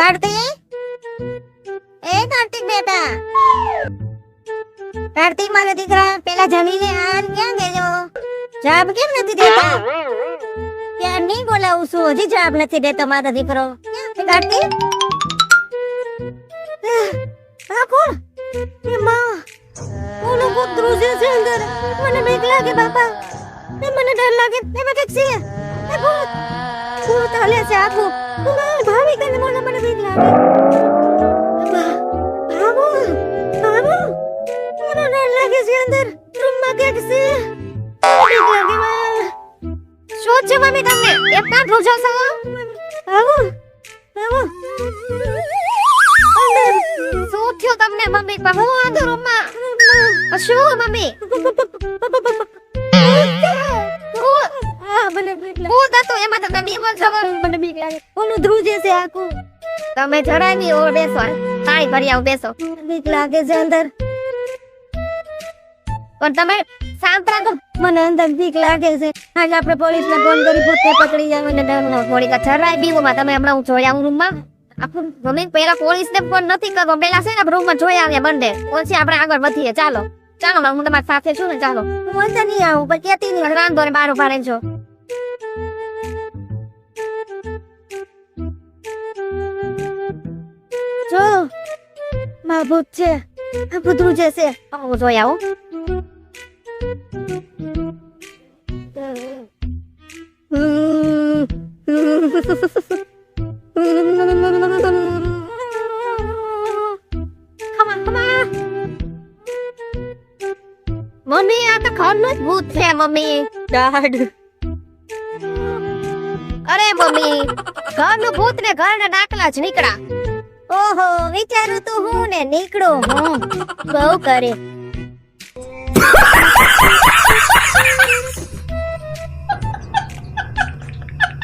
કાર્તિક, એ કાર્તિક બેટા, કાર્તિક મારા દીકરા, પેલા જમીને આ ક્યાં ગયો? જવાબ કેમ નથી દેતો? ક્યાં નહીં બોલાવું છું, હજી જવાબ નથી દેતો મારો દીકરો. કાર્તિક, આ કોણ? એ માં, કોનો કૂતરું છે અંદર? મને બીક લાગે બાપા, મને ડર લાગે. એમાં કંઈક છે, એ ભૂત ભૂત હાલે છે આખું. ભાવી કને મને બીક લાગે. ભાવો ભાવો, મને ડર લાગે છે અંદર. રૂમમાં કંઈક છે, બીક લાગે માં. શું છે મમ્મી તમને? એટલા ધ્રુજો છો? આવો આવો. શું થયું તમને મમ્મી? હું અંદર રૂમમાં. શું મમ્મી? તમે જરાય નહીં ઓર બેસો, પાણી ભરી આવ, બેસો. બીક લાગે છે અંદર, પણ તમે શાંત રાખો. મને અંદર બીક લાગે છે. આજે આપણે પોલીસને ફોન કરી ભૂતને પકડી જાય. મને ડર ન થોડીક જરાય બીવમાં. તમે હમણાં હું જોઈ આવું રૂમમાં. આપણું મમ્મી પહેલા પોલીસને ફોન નથી કરવો, પહેલા છે ને આપણે રૂમમાં જોઈ આવીએ બંને, પછી આપણે આગળ વધીએ. ચાલો ચાલો, હું તમારી સાથે છું ને. ચાલો, હું અંદર નહીં આવું, પણ કેતી નહીં રાંધો ને બાર ઉભા રહેજો. જો માં ભૂત છે, આ ભૂતરું જે છે. હું જોઈ આવું. મમ્મી, આ તો ઘરનું જ ભૂત છે મમ્મી. દાડ. અરે મમ્મી, ઘરનું ભૂત ને ઘરના ડાકલા જ નીકળ્યા. ઓહો, વિચારું તો હું ને નીકળો હું. બહુ કરે.